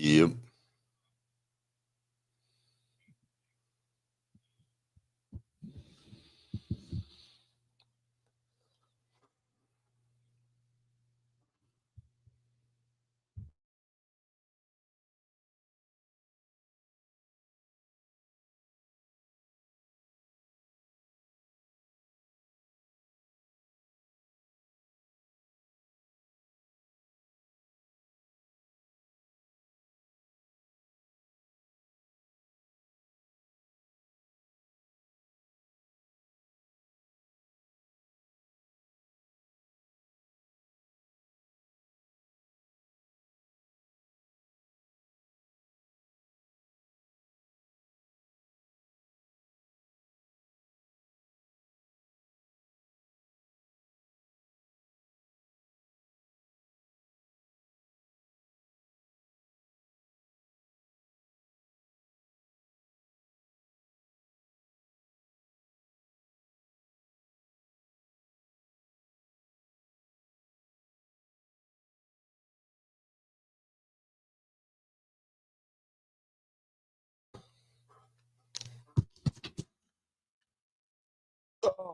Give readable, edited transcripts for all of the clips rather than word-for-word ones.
Yep.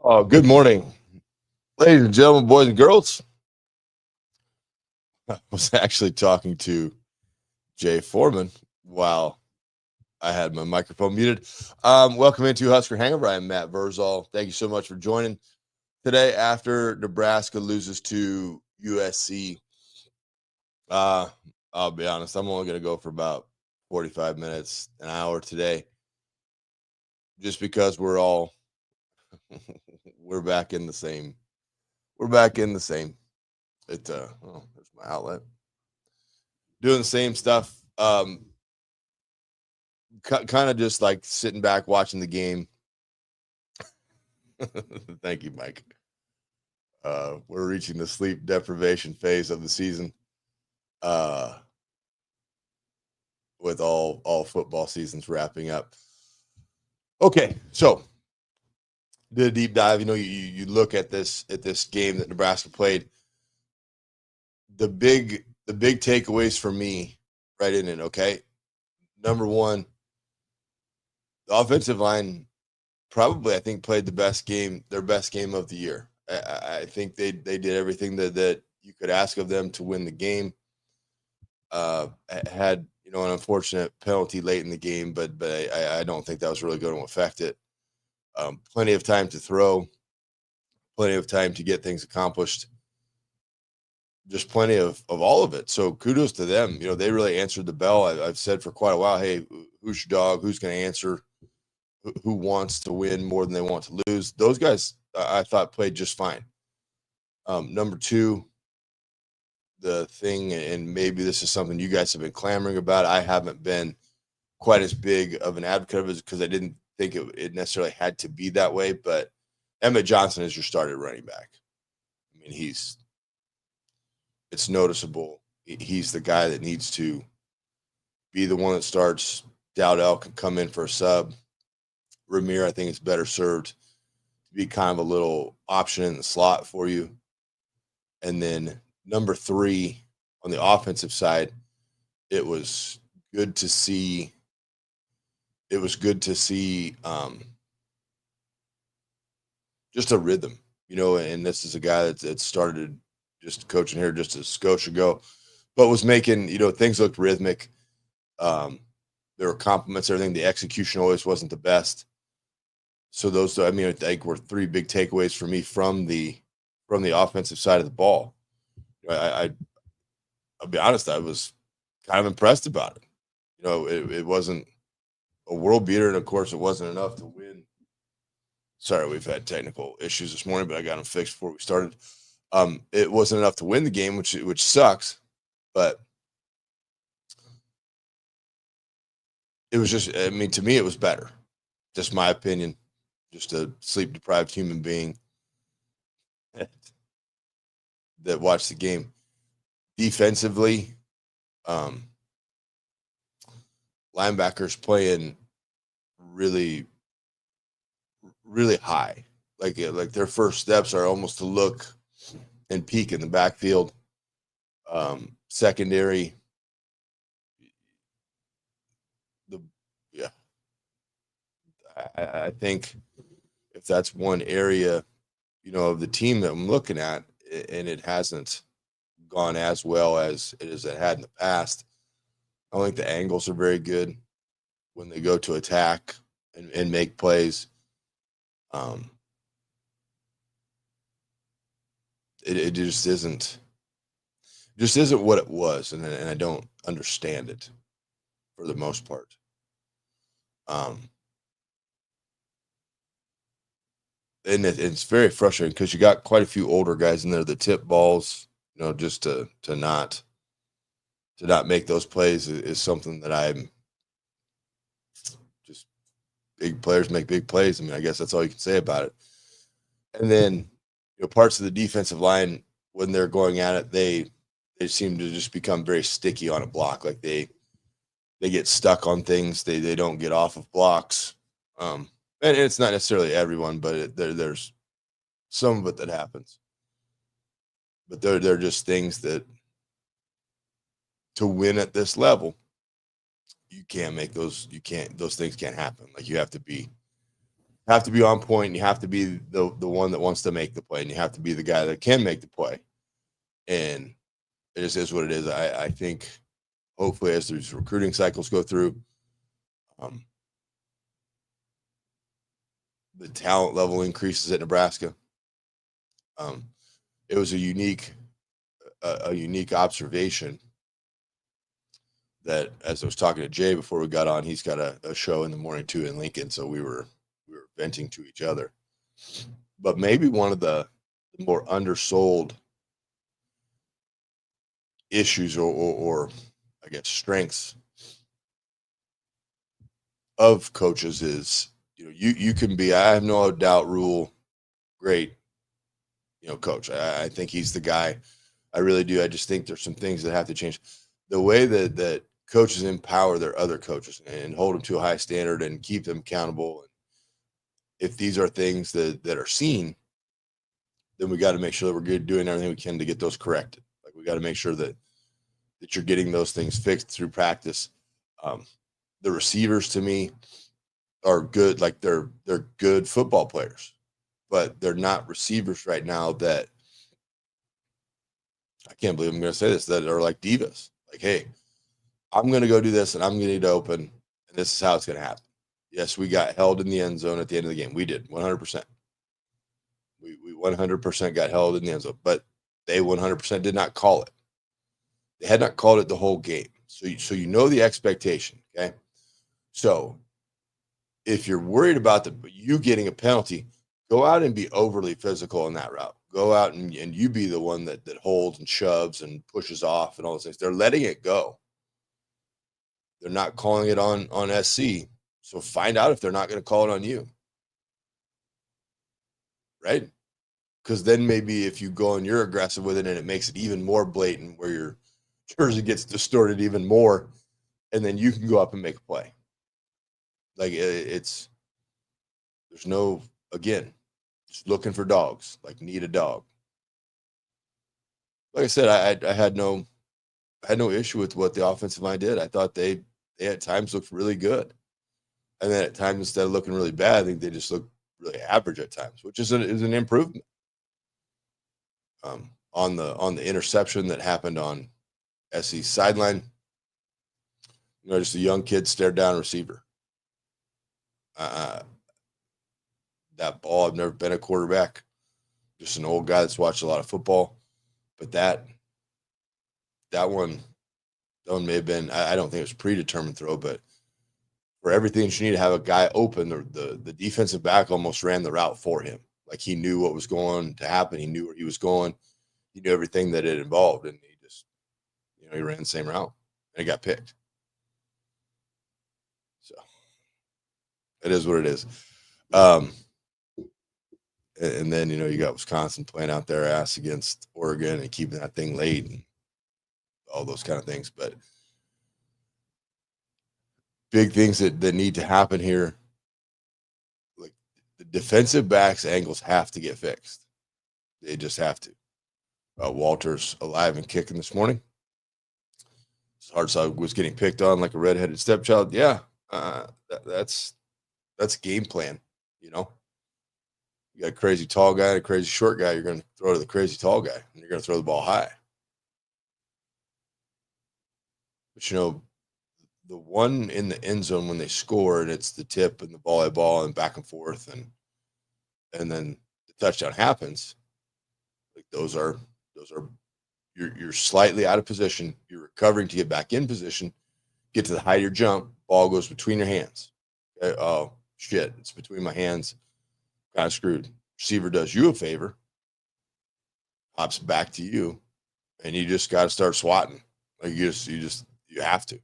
Oh, good morning, ladies and gentlemen, boys and girls. I was actually talking to Jay Foreman while I had my microphone muted. Welcome into Husker Hangover. I'm Matt Verzal. Thank you so much for joining today after Nebraska loses to USC. I'll be honest, I'm only going to go for about 45 minutes, an hour today, just because we're back in the same. We're back in the same. There's my outlet. Doing the same stuff. Kind of just like sitting back watching the game. Thank you, Mike. We're reaching the sleep deprivation phase of the season. With all football seasons wrapping up. Okay, so did a deep dive. You look at this game that Nebraska played. The big takeaways for me right in it. Okay, number one, the offensive line probably, I think, played their best game of the year. I think they did everything that you could ask of them to win the game. Had an unfortunate penalty late in the game, but I don't think that was really going to affect it. Plenty of time to throw, plenty of time to get things accomplished. Just plenty of all of it. So kudos to them. They really answered the bell. I've said for quite a while, hey, who's your dog? Who's going to answer? Who wants to win more than they want to lose? Those guys, I thought, played just fine. Number two, the thing, and maybe this is something you guys have been clamoring about. I haven't been quite as big of an advocate of it because I didn't think it necessarily had to be that way. But Emmett Johnson is your starter running back. I mean, it's noticeable. He's the guy that needs to be the one that starts. Dowdell can come in for a sub. Ramir, I think, is better served to be kind of a little option in the slot for you. And then number three, on the offensive side, it was good to see. It was good to see just a rhythm, and this is a guy that started just coaching here just a skosh ago, but was making, things looked rhythmic. There were compliments, everything. The execution always wasn't the best. So those, I think, were three big takeaways for me from the offensive side of the ball. I'll be honest, I was kind of impressed about it. It wasn't a world beater, and of course, it wasn't enough to win. Sorry, we've had technical issues this morning, but I got them fixed before we started. It wasn't enough to win the game, which sucks, but it was just, to me, it was better. Just my opinion. Just a sleep-deprived human being that watched the game. Defensively, linebackers playing really, really high. Like their first steps are almost to look and peek in the backfield. Secondary, I think if that's one area, of the team that I'm looking at, and it hasn't gone as well as it had in the past. I don't think the angles are very good when they go to attack and make plays. Um, it just isn't what it was, and I don't understand it for the most part. Um, and it's very frustrating because you got quite a few older guys in there that tip balls, just to not make those plays is something that I'm just big players make big plays. I mean, I guess that's all you can say about it. And then, parts of the defensive line when they're going at it, they seem to just become very sticky on a block. Like they get stuck on things. They don't get off of blocks. And it's not necessarily everyone, but there's some of it that happens. But they're just things that to win at this level, you can't make those. You can't. Those things can't happen. Like you have to be on point. And you have to be the one that wants to make the play, and you have to be the guy that can make the play. And it just is what it is. I think hopefully as these recruiting cycles go through, the talent level increases at Nebraska. It was a unique observation that as I was talking to Jay before we got on, he's got a show in the morning too in Lincoln. So we were venting to each other, but maybe one of the more undersold issues or I guess strengths of coaches is, you can be, I have no doubt, Rule, great, coach. I think he's the guy. I really do. I just think there's some things that have to change. The way that coaches empower their other coaches and hold them to a high standard and keep them accountable. And if these are things that are seen, then we got to make sure that we're doing everything we can to get those corrected. Like we got to make sure that you're getting those things fixed through practice. The receivers to me are good. Like they're good football players, but they're not receivers right now that I can't believe I'm going to say this, that are like divas. Like, hey, I'm going to go do this and I'm going to need to open, and this is how it's going to happen. Yes, we got held in the end zone at the end of the game. We did 100%. We 100% got held in the end zone, but they 100% did not call it. They had not called it the whole game. So you know the expectation, okay? So if you're worried about you getting a penalty, go out and be overly physical in that route. Go out and you be the one that holds and shoves and pushes off and all those things. They're letting it go. They're not calling it on SC. So find out if they're not going to call it on you. Right? Because then maybe if you go and you're aggressive with it and it makes it even more blatant where your jersey gets distorted even more, and then you can go up and make a play. Like there's no, again, just looking for dogs, like need a dog. Like I said, I had no issue with what the offensive line did. I thought they at times looked really good. And then at times, instead of looking really bad, I think they just looked really average at times, which is an improvement. On the interception that happened on SC's sideline, just a young kid stared down a receiver. That ball, I've never been a quarterback, just an old guy that's watched a lot of football. But that one may have been, I don't think it was predetermined throw, but for everything you need to have a guy open, the defensive back almost ran the route for him. Like he knew what was going to happen. He knew where he was going. He knew everything that it involved. And he just, he ran the same route and he got picked. So it is what it is. And then, you got Wisconsin playing out their ass against Oregon and keeping that thing late and all those kind of things. But big things that need to happen here. Like the defensive backs angles have to get fixed. They just have to. Walter's alive and kicking this morning. Hardside was getting picked on like a redheaded stepchild. Yeah, that's That's game plan, you know. You got a crazy tall guy and a crazy short guy. You're going to throw to the crazy tall guy, and you're going to throw the ball high. But the one in the end zone when they score, and it's the tip and the volleyball and back and forth, and then the touchdown happens. Like those are you're slightly out of position. You're recovering to get back in position. Get to the height of your jump. Ball goes between your hands. Okay? Oh shit! It's between my hands. Kind of screwed. Receiver does you a favor, hops back to you, and you just got to start swatting. Like you have to.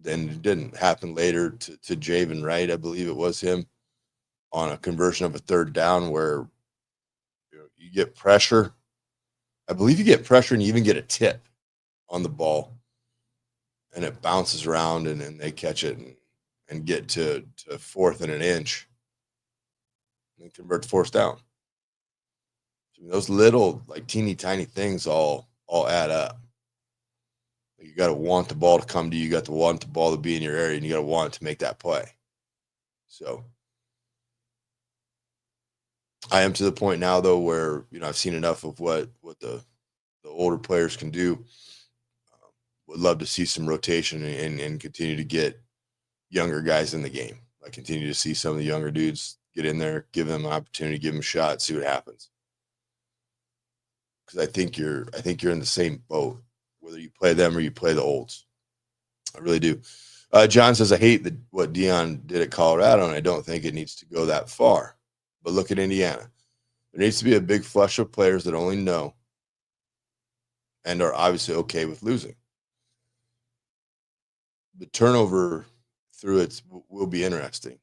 Then it didn't happen later to Javen Wright. I believe it was him on a conversion of a third down where you get pressure. I believe you get pressure and you even get a tip on the ball, and it bounces around and then they catch it and get to fourth and an inch and convert to fourth down. So those little like teeny tiny things all add up. You got to want the ball to come to you. You got to want the ball to be in your area, and you got to want to make that play. So I am to the point now, though, where I've seen enough of what the older players can do. Would love to see some rotation and continue to get younger guys in the game. I continue to see some of the younger dudes get in there, give them an opportunity, give them a shot, see what happens. Because I think you're in the same boat, whether you play them or you play the olds. I really do. John says, I hate what Deion did at Colorado, and I don't think it needs to go that far. But look at Indiana. There needs to be a big flush of players that only know and are obviously okay with losing. The turnover through it will be interesting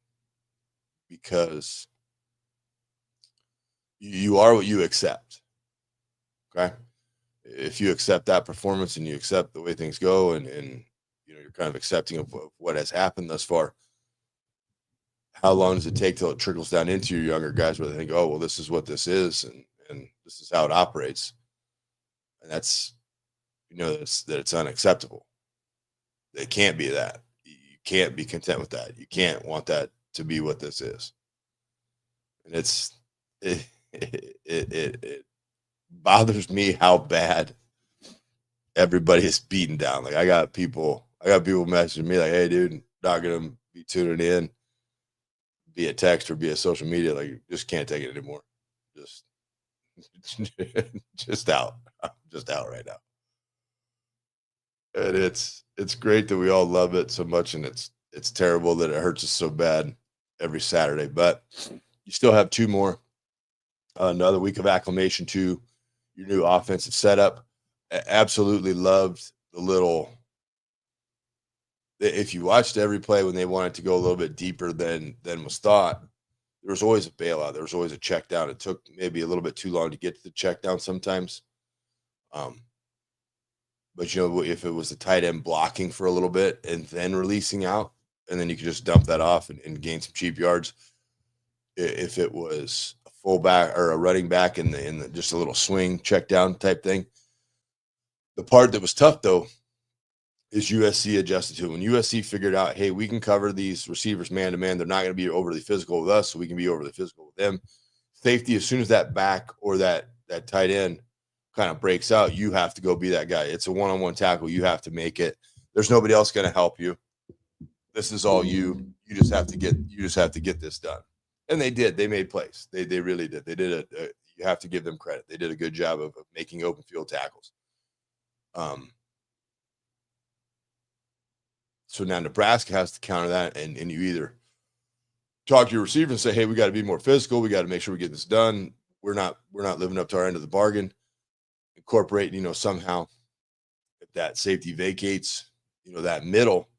because you are what you accept. Okay. If you accept that performance and you accept the way things go and you're kind of accepting of what has happened thus far, how long does it take till it trickles down into your younger guys where they think, oh, well, this is what this is and this is how it operates. And that's, that it's unacceptable. It can't be that. You can't be content with that. You can't want that to be what this is. And it bothers me how bad everybody is beaten down. Like I got people messaging me like, hey dude, not gonna be tuning in via text or via social media. Like just can't take it anymore. Just out. I'm just out right now. And it's great that we all love it so much, and it's terrible that it hurts us so bad every Saturday. But you still have two more. Another week of acclimation to your new offensive setup. Absolutely loved the little. If you watched every play when they wanted to go a little bit deeper than was thought, there was always a bailout. There was always a check down. It took maybe a little bit too long to get to the check down sometimes. But if it was the tight end blocking for a little bit and then releasing out, and then you could just dump that off and gain some cheap yards. If it was a fullback or a running back in the just a little swing check down type thing. The part that was tough though is USC adjusted to it. When USC figured out, hey, we can cover these receivers man to man. They're not going to be overly physical with us, so we can be overly physical with them. Safety, as soon as that back or that tight end kind of breaks out, you have to go be that guy. It's a one-on-one tackle. You have to make it. There's nobody else going to help you. This is all you. You just have to get this done. And they did. They made plays. They really did. They did it. You have to give them credit. They did a good job of making open field tackles. So now Nebraska has to counter that, and you either talk to your receiver and say, hey, we got to be more physical. We got to make sure we get this done. We're not living up to our end of the bargain. Incorporate, somehow if that safety vacates, that middle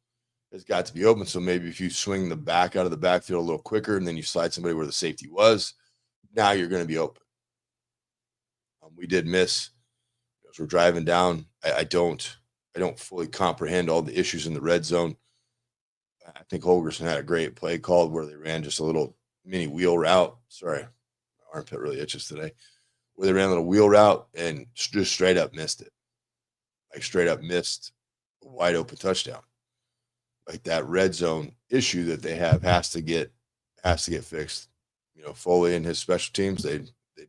has got to be open. So maybe if you swing the back out of the backfield a little quicker and then you slide somebody where the safety was, now you're going to be open. We did miss as we're driving down. I don't fully comprehend all the issues in the red zone. I think Holgerson had a great play called where they ran just a little mini wheel route. Sorry, my armpit really itches today. Where they ran a little wheel route and just straight up missed it. Like straight up missed a wide open touchdown. like that red zone issue that they have has to get fixed. Foley and his special teams, they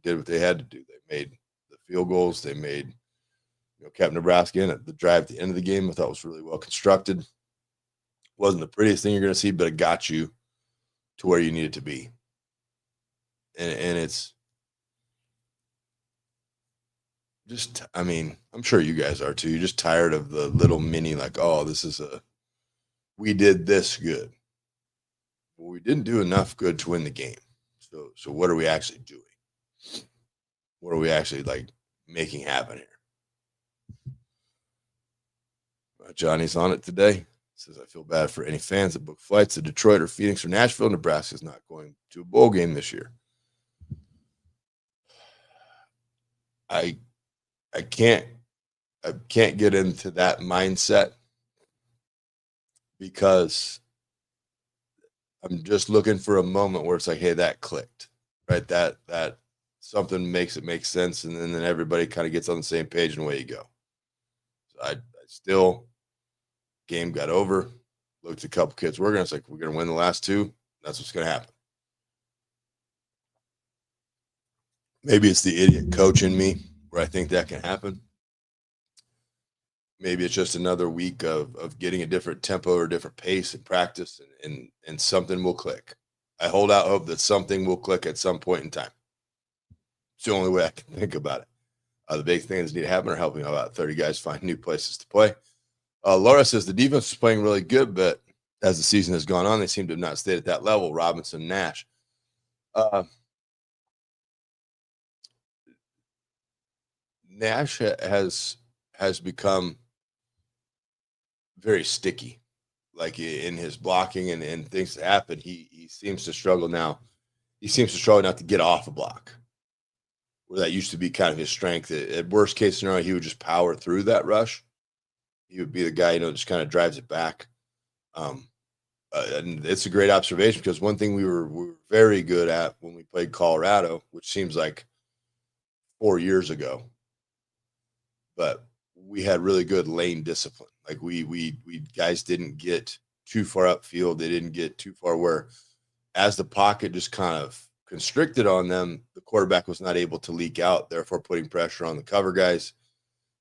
did what they had to do. They made the field goals. They made, kept Nebraska in it. The drive at the end of the game I thought was really well constructed. Wasn't the prettiest thing you're going to see, but it got you to where you needed to be. And it's just, I'm sure you guys are too. You're just tired of the little mini, like, oh, we did this good. Well, we didn't do enough good to win the game. So what are we actually doing? What are we actually making happen here? Johnny's on it today. Says, I feel bad for any fans that book flights to Detroit or Phoenix or Nashville. Nebraska's not going to a bowl game this year. I can't get into that mindset because I'm just looking for a moment where it's like, hey, that clicked, right? That something makes it make sense, and then everybody kind of gets on the same page, and away you go. So I still, game got over. Looked at a couple kids working. I was like, we're going to win the last two. That's what's going to happen. Maybe it's the idiot coach in me where I think that can happen. Maybe it's just another week of getting a different tempo or different pace in practice, and something will click. I hold out hope that something will click at some point in time. It's the only way I can think about it. The big things that need to happen are helping about 30 guys find new places to play. Laura says the defense is playing really good, but as the season has gone on, they seem to have not stayed at that level. Robinson, Nash. Nash has become very sticky, like in his blocking and things that happen. He seems to struggle now. He seems to struggle not to get off a block, where that used to be kind of his strength. At worst case scenario, he would just power through that rush. He would be the guy, just kind of drives it back. And it's a great observation because one thing we were very good at when we played Colorado, which seems like 4 years ago, but we had really good lane discipline. Like we guys didn't get too far upfield. They didn't get too far where, as the pocket just kind of constricted on them, the quarterback was not able to leak out, therefore putting pressure on the cover guys.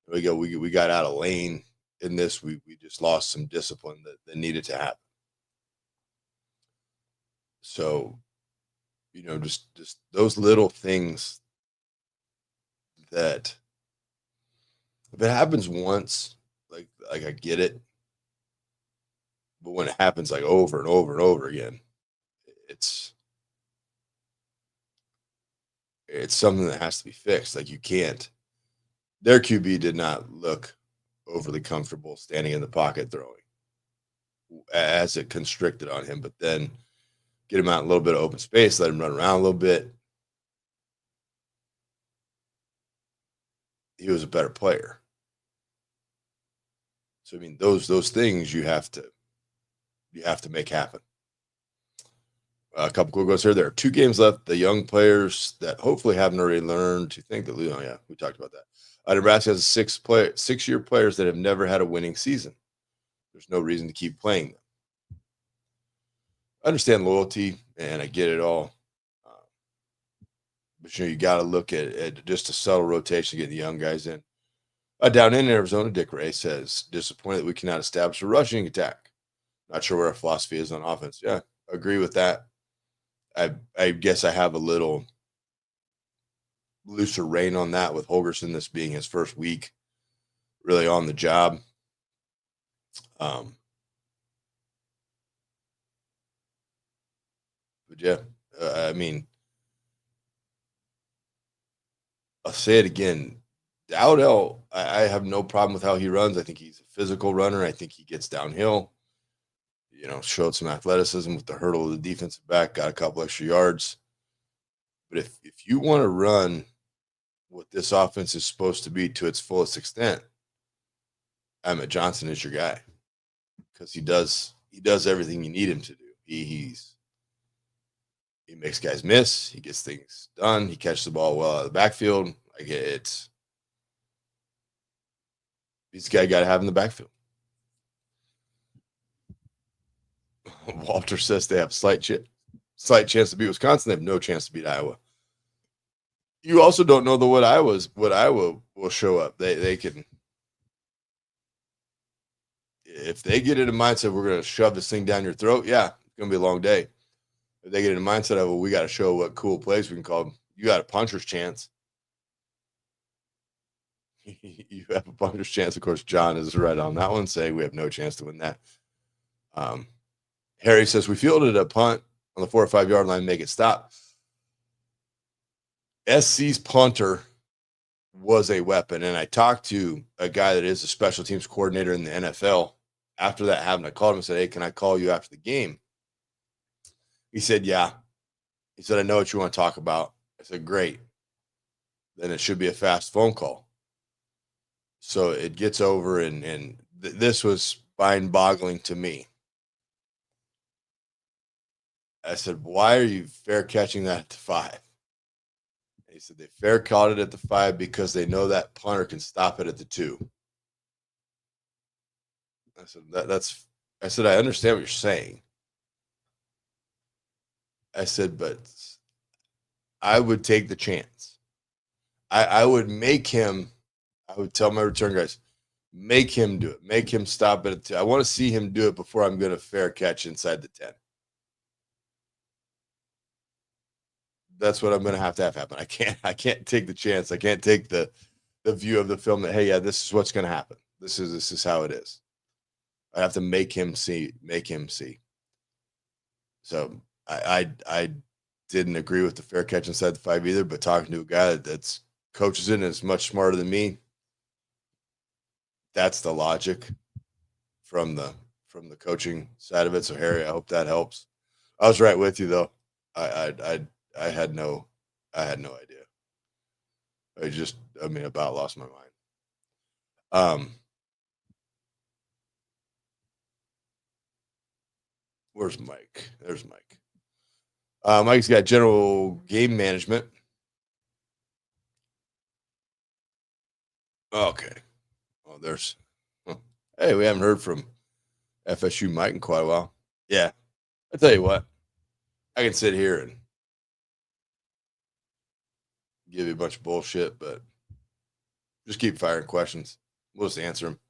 We got out of lane in this. We just lost some discipline that needed to happen. So, just those little things that, if it happens once, like I get it, but when it happens like over and over and over again, it's something that has to be fixed. Like, you can't. Their QB did not look overly comfortable standing in the pocket throwing as it constricted on him, but then get him out in a little bit of open space, let him run around a little bit. He was a better player. So, those things you have to make happen. A couple quick ones here. There are 2 games left. The young players that hopefully haven't already learned to think that, yeah, we talked about that. Nebraska has 6-year players that have never had a winning season. There's no reason to keep playing them. I understand loyalty, and I get it all. But you got to look at just a subtle rotation, getting the young guys in. Down in Arizona, Dick Ray says, disappointed that we cannot establish a rushing attack. Not sure where our philosophy is on offense. Yeah, agree with that. I guess I have a little looser rein on that with Holgorsen, this being his first week really on the job. But yeah, I'll say it again. Dowdell, I have no problem with how he runs. I think he's a physical runner. I think he gets downhill. Showed some athleticism with the hurdle of the defensive back, got a couple extra yards. But if you want to run what this offense is supposed to be to its fullest extent, Emmett Johnson is your guy, because he does everything you need him to do. He makes guys miss. He gets things done. He catches the ball well out of the backfield. He's the guy you got to have in the backfield. Walter says they have slight chance to beat Wisconsin. They have no chance to beat Iowa. You also don't know what Iowa will show up. They can, if they get in a mindset we're going to shove this thing down your throat. Yeah, it's going to be a long day. If they get in a mindset of, well, we got to show what cool plays we can call them. You got a puncher's chance. You have a puncher's chance. Of course, John is right on that one, saying we have no chance to win that. Harry says we fielded a punt on the 4 or 5 yard line, make it stop. SC's punter was a weapon. And I talked to a guy that is a special teams coordinator in the NFL after that happened. I called him and said, hey, can I call you after the game? He said, yeah. He said, I know what you want to talk about. I said, great. Then it should be a fast phone call. So it gets over, and this was mind-boggling to me. I said, why are you fair catching that at the 5? And he said, they fair caught it at the 5 because they know that punter can stop it at the 2. I said, I said, I understand what you're saying. I said, but I would take the chance. I would make him, I would tell my return guys, make him do it. Make him stop it at 2. I want to see him do it before I'm going to fair catch inside the 10. That's what I'm going to have happen. I can't take the chance. I can't take the view of the film that, hey, yeah, this is what's going to happen. This is how it is. I have to make him see. So I didn't agree with the fair catch inside the 5 either, but talking to a guy that's coaches it and is much smarter than me, that's the logic from the coaching side of it. So Harry, I hope that helps. I was right with you though. I had no idea. I about lost my mind. Where's Mike? There's Mike. Mike's got general game management. Okay. Oh, there's. Hey, we haven't heard from FSU Mike in quite a while. Yeah. I tell you what, I can sit here and give you a bunch of bullshit, but just keep firing questions. We'll just answer them.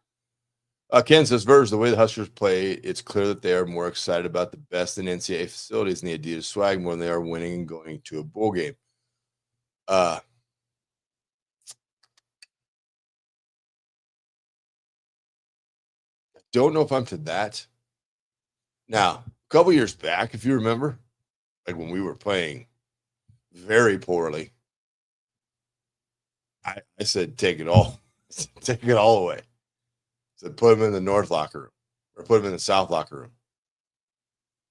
Ken says, Verge, the way the Huskers play, it's clear that they are more excited about the best in NCAA facilities and the Adidas swag more than they are winning and going to a bowl game. Don't know if I'm to that. Now, a couple years back, if you remember, like when we were playing very poorly, I said, take it all. Take it all away. So put them in the north locker room or put them in the south locker room.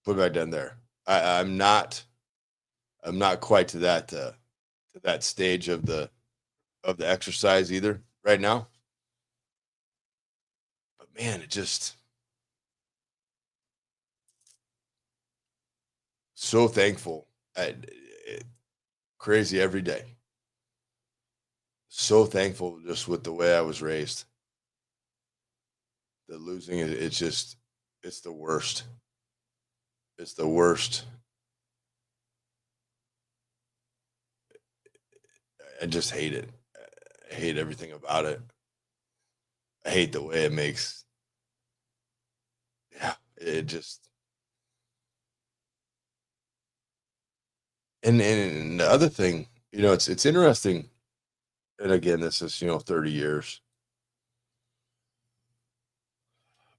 Put them back down there. I'm not quite to that stage of the exercise either right now. But man, it just so thankful. Crazy every day. So thankful just with the way I was raised. The losing, it's the worst. It's the worst. I just hate it. I hate everything about it. I hate the way it makes. Yeah, it just. And the other thing, it's interesting. And again, this is 30 years.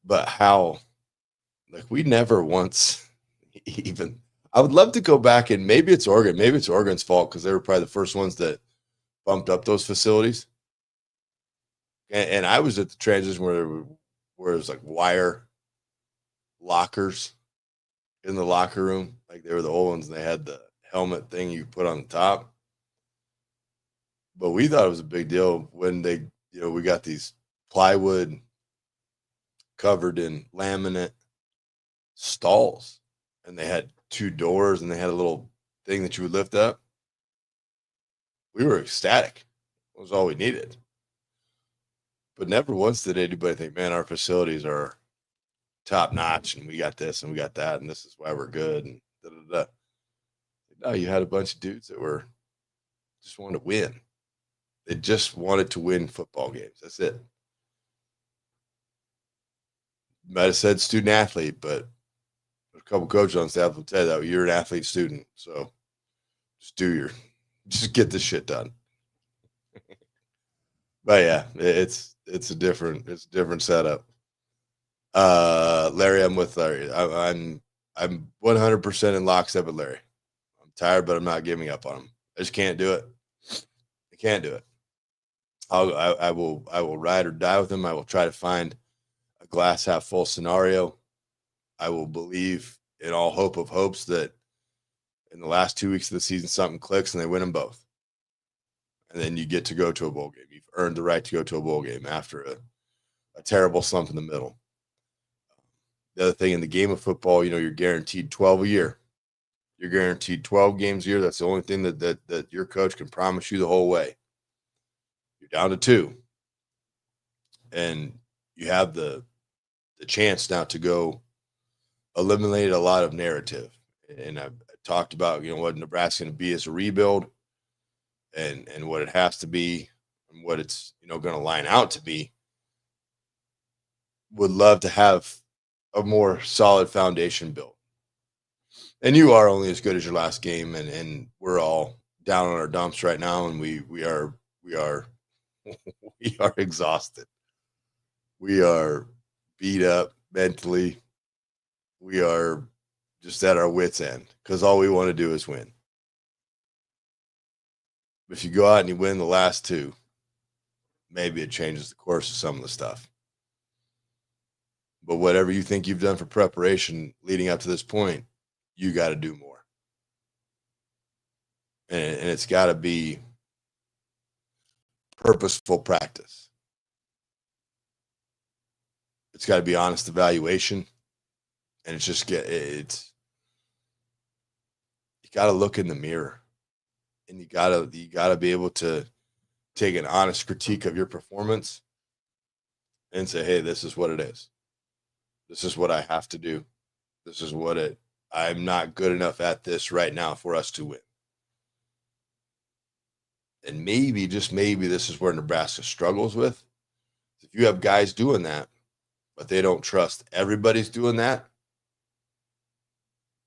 But how, like, we never once even. I would love to go back and maybe it's Oregon. Maybe it's Oregon's fault because they were probably the first ones that bumped up those facilities. And I was at the transition where it was like wire lockers in the locker room. Like they were the old ones and they had the helmet thing you put on the top. But we thought it was a big deal when we got these plywood covered in laminate stalls and they had 2 doors and they had a little thing that you would lift up. We were ecstatic. It was all we needed. But never once did anybody think, man, our facilities are top notch, and we got this and we got that, and this is why we're good. And da, da, da. No, you had a bunch of dudes that were just wanted to win. They just wanted to win football games. That's it. Might have said student athlete, but a couple coaches on staff will tell you that you're an athlete student. So just get this shit done. But yeah, it's a different setup. Larry, I'm with Larry. I'm 100% in lockstep with Larry. I'm tired, but I'm not giving up on him. I just can't do it. I can't do it. I will ride or die with him. I will try to find a glass half full scenario. I will believe in all hope of hopes that in the last 2 weeks of the season something clicks and they win them both. And then you get to go to a bowl game. You've earned the right to go to a bowl game after a terrible slump in the middle. The other thing in the game of football, you're guaranteed 12 a year. You're guaranteed 12 games a year. That's the only thing that your coach can promise you the whole way. You're down to 2. And you have the chance now to go eliminate a lot of narrative. And I've talked about, what Nebraska's going to be as a rebuild and what it has to be and what it's, going to line out to be. Would love to have a more solid foundation built. And you are only as good as your last game, and we're all down on our dumps right now, and we are we are exhausted. We are beat up mentally. We are just at our wits' end because all we want to do is win. If you go out and you win the last 2, maybe it changes the course of some of the stuff. But whatever you think you've done for preparation leading up to this point, you got to do more. And it's got to be purposeful practice. It's got to be honest evaluation. And you got to look in the mirror, and you got to be able to take an honest critique of your performance and say, hey, this is what it is. This is what I have to do. This is I'm not good enough at this right now for us to win. And maybe, just maybe, this is where Nebraska struggles with. If you have guys doing that, but they don't trust everybody's doing that,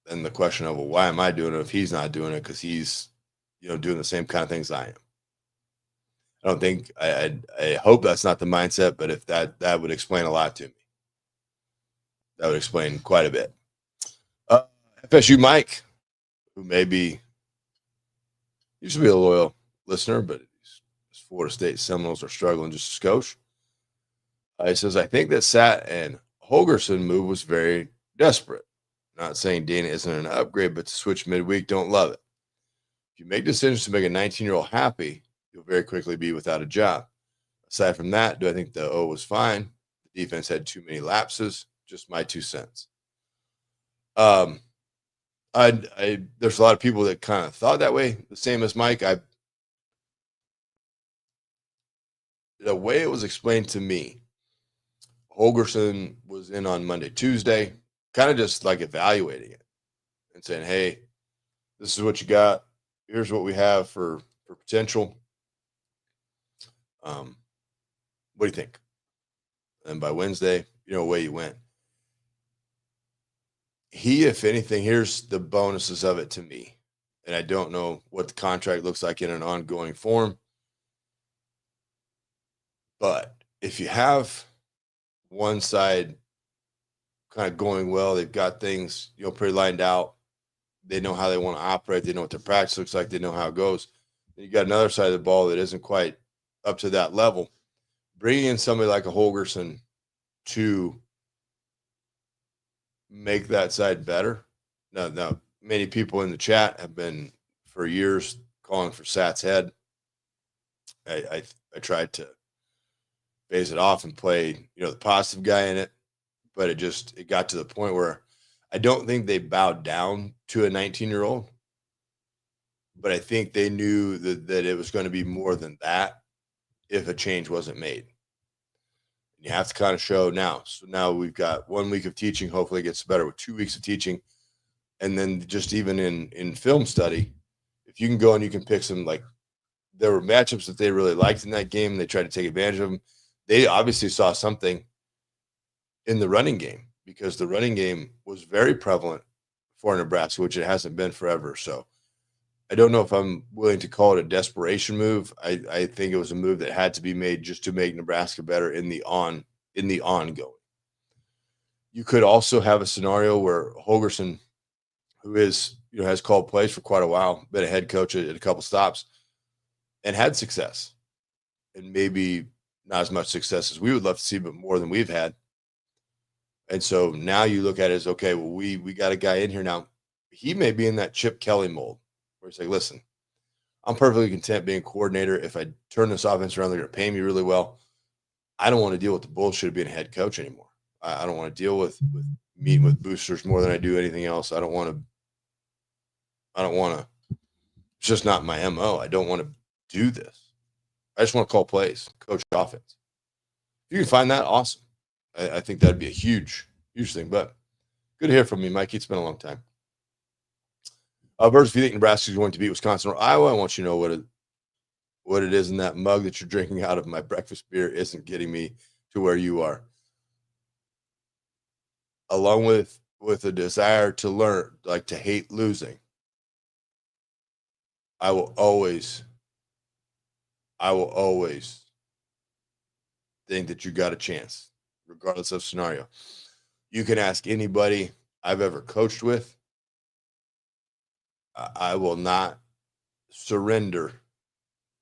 then the question of, well, why am I doing it if he's not doing it? Because he's, doing the same kind of things I am. I don't think, I hope that's not the mindset, but if that would explain a lot to me. That would explain quite a bit. FSU Mike, who maybe used to be a loyal listener, but his Florida State Seminoles are struggling just a skosh. He says, I think that Sat and Holgerson move was very desperate. Not saying Dana isn't an upgrade, but to switch midweek, don't love it. If you make decisions to make a 19-year-old happy, you'll very quickly be without a job. Aside from that, do I think the O was fine? The defense had too many lapses. Just my 2 cents. There's a lot of people that kind of thought that way, the same as Mike. The way it was explained to me, Holgerson was in on Monday, Tuesday, kind of just like evaluating it and saying, hey, this is what you got. Here's what we have for potential. What do you think? And by Wednesday, away you went. He, if anything, here's the bonuses of it to me. And I don't know what the contract looks like in an ongoing form. But if you have one side kind of going well, they've got things, pretty lined out. They know how they want to operate. They know what their practice looks like. They know how it goes. And you got another side of the ball that isn't quite up to that level. Bringing in somebody like a Holgerson to make that side better. Now, many people in the chat have been for years calling for Sat's head. I tried to phase it off and play, the positive guy in it, but it got to the point where I don't think they bowed down to a 19-year-old, but I think they knew that it was going to be more than that if a change wasn't made. You have to kind of show now. So now we've got 1 week of teaching. Hopefully it gets better with 2 weeks of teaching. And then just even in film study, if you can go and you can pick some, like, there were matchups that they really liked in that game. They tried to take advantage of them. They obviously saw something in the running game because the running game was very prevalent for Nebraska, which it hasn't been forever. So I don't know if I'm willing to call it a desperation move. I think it was a move that had to be made just to make Nebraska better in the ongoing. You could also have a scenario where Holgerson, who is, has called plays for quite a while, been a head coach at a couple stops, and had success, and maybe not as much success as we would love to see, but more than we've had. And so now you look at it as, okay, well, we got a guy in here now. He may be in that Chip Kelly mold where it's like, listen, I'm perfectly content being coordinator. If I turn this offense around, they're going to pay me really well. I don't want to deal with the bullshit of being a head coach anymore. I don't want to deal with meeting with boosters more than I do anything else. I don't want to. It's just not my MO. I don't want to do this. I just want to call plays, coach offense. If you can find that, awesome. I think that'd be a huge thing. But good to hear from you, Mikey. It's been a long time. Birds, if you think Nebraska is going to beat Wisconsin or Iowa, I want you to know what it is in that mug that you're drinking out of. My breakfast beer isn't getting me to where you are. Along with a desire to learn, like to hate losing, I will always think that you got a chance, regardless of scenario. You can ask anybody I've ever coached with. I will not surrender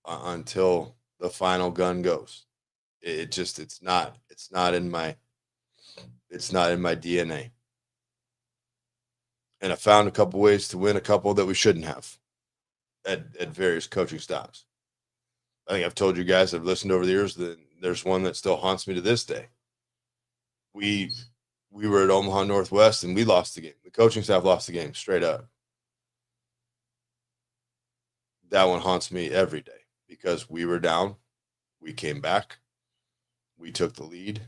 until the final gun goes. It's not in my DNA. And I found a couple ways to win a couple that we shouldn't have at various coaching stops. I think I've told you guys, I've listened over the years, that there's one that still haunts me to this day. We were at Omaha Northwest and we lost the game. The coaching staff lost the game straight up. That one haunts me every day because we were down, we came back, we took the lead,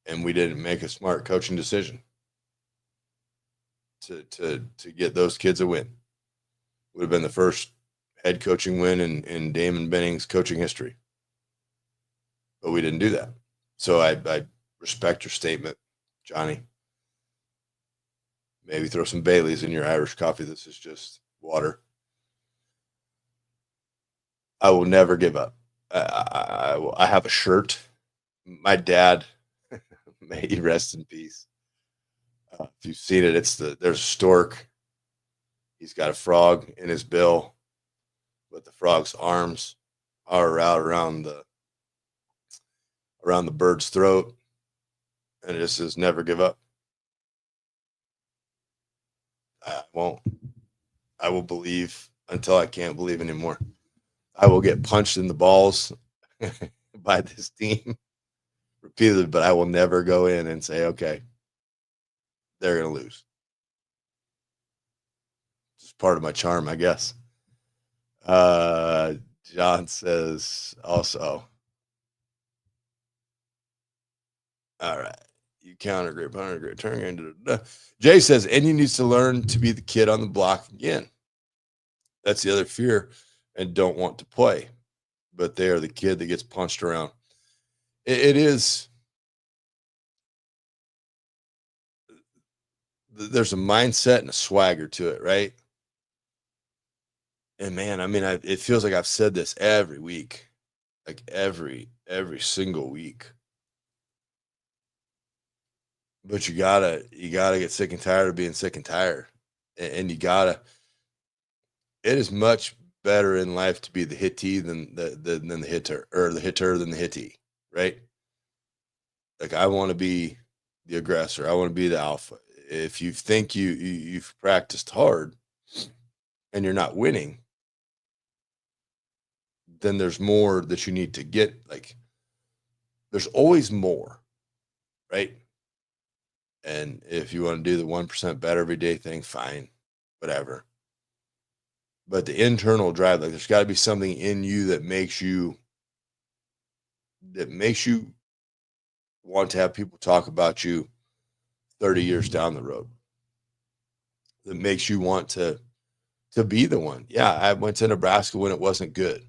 and we didn't make a smart coaching decision to get those kids a win. Would have been the first head coaching win in Damon Benning's coaching history. But we didn't do that. So I respect your statement, Johnny. Maybe throw some Baileys in your Irish coffee. This is just water. I will never give up. I have a shirt. My dad, may he rest in peace. If you've seen it, there's a stork. He's got a frog in his bill, but the frog's arms are out around the bird's throat, and it just says, "Never give up." I won't. I will believe until I can't believe anymore. I will get punched in the balls by this team repeatedly, but I will never go in and say, okay, they're going to lose. It's part of my charm, I guess. John says also, all right, you counter great punter, great turn. Jay says, and he needs to learn to be the kid on the block again. That's the other fear, and don't want to play, but they are the kid that gets punched around. It is. There's a mindset and a swagger to it, right? And man, I mean, it feels like I've said this every week, like every single week. But you gotta get sick and tired of being sick and tired, and you gotta. It is much better in life to be the hittee than the hitter, or the hitter than the hittee, right? Like, I want to be the aggressor. I want to be the alpha. If you think you've practiced hard and you're not winning, then there's more that you need to get. Like, there's always more, right? And if you want to do the 1% better every day thing, fine, whatever. But the internal drive, like, there's got to be something in you that makes you want to have people talk about you 30 years down the road, that makes you want to be the one. Yeah, I went to Nebraska when it wasn't good.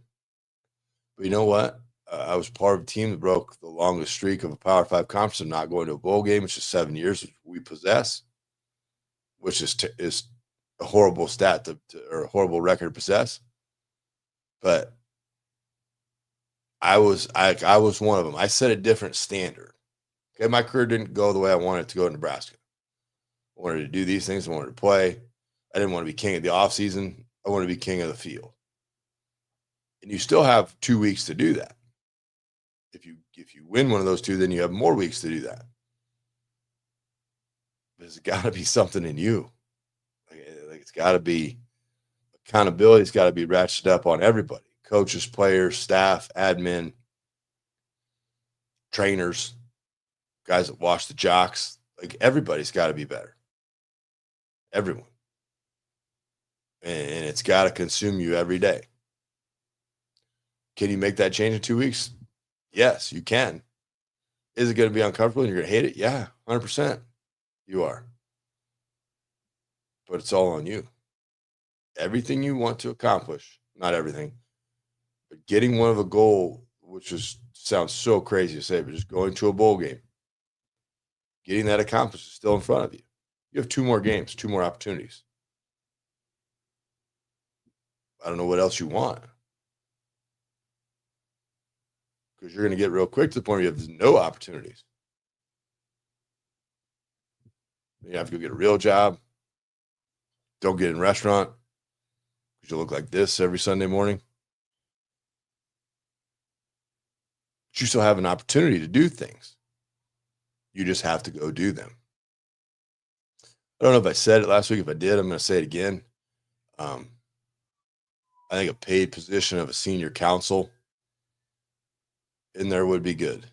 But you know what? I was part of a team that broke the longest streak of a Power Five conference of not going to a bowl game, which is 7 years, which we possess, which is a horrible stat or a horrible record to possess. But I was one of them. I set a different standard. Okay, my career didn't go the way I wanted to go in Nebraska. I wanted to do these things. I wanted to play. I didn't want to be king of the offseason. I wanted to be king of the field. And you still have 2 weeks to do that. If you win one of those two, then you have more weeks to do that. There's got to be something in you. Like it's got to be accountability. It's got to be ratcheted up on everybody: coaches, players, staff, admin, trainers, guys that watch the jocks. Like everybody's got to be better. Everyone. And it's got to consume you every day. Can you make that change in 2 weeks? Yes, you can. Is it going to be uncomfortable and you're going to hate it? Yeah, 100%. You are. But it's all on you. Everything you want to accomplish, not everything, but getting one of a goal, which sounds so crazy to say, but just going to a bowl game, getting that accomplished is still in front of you. You have 2 more games, 2 more opportunities. I don't know what else you want. Because you're going to get real quick to the point where you have no opportunities. You have to go get a real job. Don't get in a restaurant because you look like this every Sunday morning. But you still have an opportunity to do things. You just have to go do them. I don't know if I said it last week. If I did, I'm going to say it again. I think a paid position of a senior counsel in there would be good.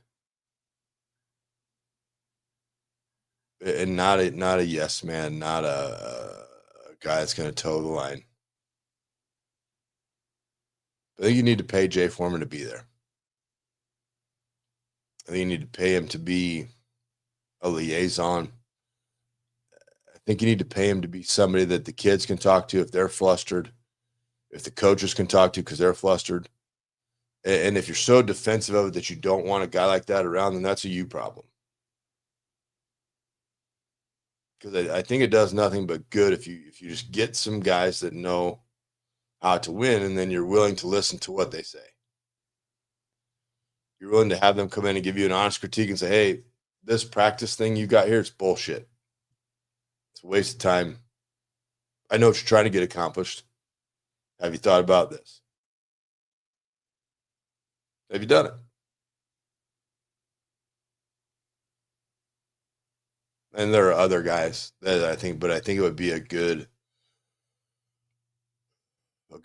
And not a yes man, not a guy that's going to toe the line. I think you need to pay Jay Foreman to be there. I think you need to pay him to be a liaison. I think you need to pay him to be somebody that the kids can talk to if they're flustered, if the coaches can talk to because they're flustered. And if you're so defensive of it that you don't want a guy like that around, then that's a you problem. Because I think it does nothing but good if you just get some guys that know how to win, and then you're willing to listen to what they say. You're willing to have them come in and give you an honest critique and say, hey, this practice thing you got here, it's bullshit. It's a waste of time. I know what you're trying to get accomplished. Have you thought about this? Have you done it? And there are other guys that I think it would be a good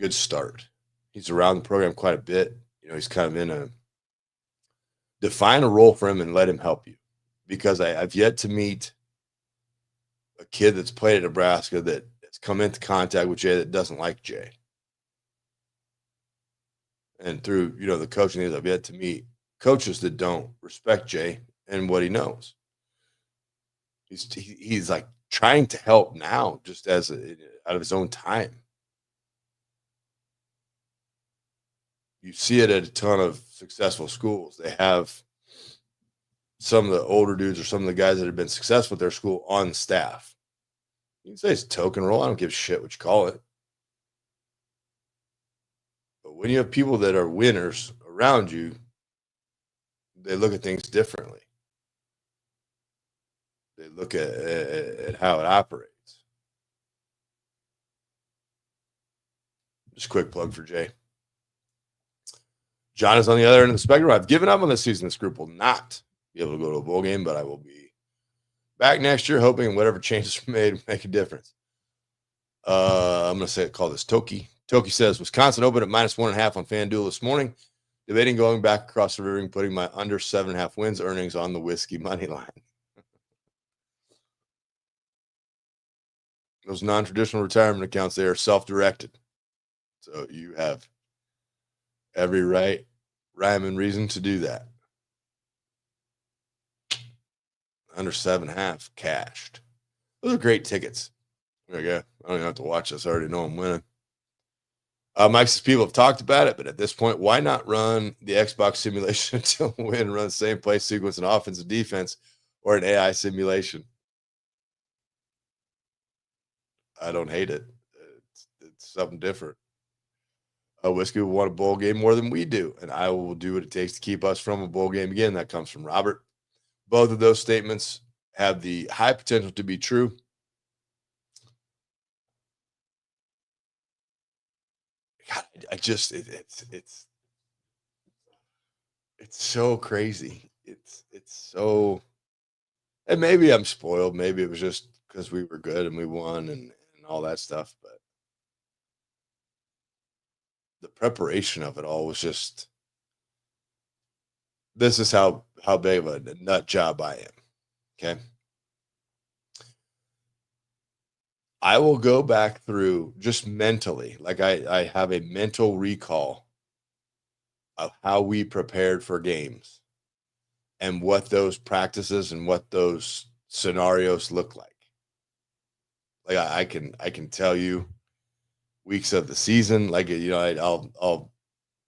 start. He's around the program quite a bit. He's kind of define a role for him and let him help you. Because I've yet to meet a kid that's played at Nebraska that has come into contact with Jay that doesn't like Jay. And through, the coaching years, I've yet to meet coaches that don't respect Jay and what he knows. He's like trying to help now, just out of his own time. You see it at a ton of successful schools. They have some of the older dudes or some of the guys that have been successful at their school on staff. You can say it's a token role. I don't give a shit what you call it. But when you have people that are winners around you, they look at things differently. They look at how it operates. Just a quick plug for Jay. John is on the other end of the spectrum. I've given up on this season. This group will not be able to go to a bowl game, but I will be back next year, hoping whatever changes are made make a difference. I'm going to call this Toki. Toki says, Wisconsin opened at -1.5 on FanDuel this morning. Debating going back across the river and putting my under 7.5 wins earnings on the whiskey money line. Those non-traditional retirement accounts, they are self-directed. So you have every rhyme and reason to do that. under 7.5 cashed. Those are great tickets. Like, yeah, I don't even have to watch this. I already know I'm winning. Mike says people have talked about it, but at this point, why not run the Xbox simulation until win and run the same play sequence and offense and defense or an AI simulation? I don't hate it. It's something different. Whiskey will want a bowl game more than we do, and I will do what it takes to keep us from a bowl game again. That comes from Robert. Both of those statements have the high potential to be true. God, I just it's so crazy. It's so, and maybe I'm spoiled. Maybe it was just because we were good and we won and all that stuff. But the preparation of it all was just, this is how big of a nut job I am. Okay. I will go back through just mentally, like I have a mental recall of how we prepared for games and what those practices and what those scenarios look like. Like I can tell you weeks of the season. Like, I'll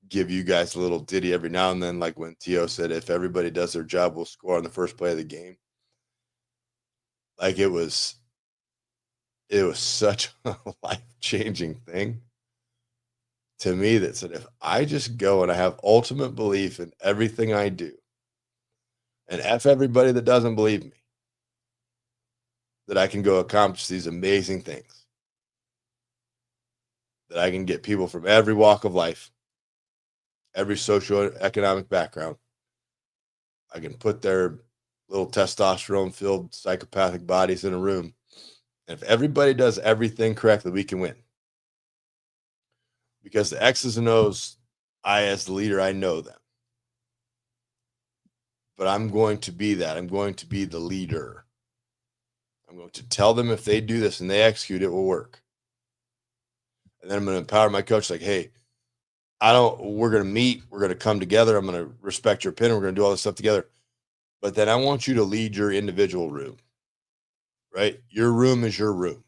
give you guys a little ditty every now and then. Like when Tio said, if everybody does their job, we'll score on the first play of the game. Like it was such a life-changing thing to me that said, if I just go and I have ultimate belief in everything I do, and F everybody that doesn't believe me, that I can go accomplish these amazing things, that I can get people from every walk of life, every socioeconomic background. I can put their little testosterone-filled psychopathic bodies in a room. And if everybody does everything correctly, we can win. Because the X's and O's, as the leader, I know them. But I'm going to be that. I'm going to be the leader. I'm going to tell them if they do this and they execute, it will work. And then I'm going to empower my coach, like, hey, we're going to meet, we're going to come together. I'm going to respect your opinion. We're going to do all this stuff together. But then I want you to lead your individual room, right? Your room is your room.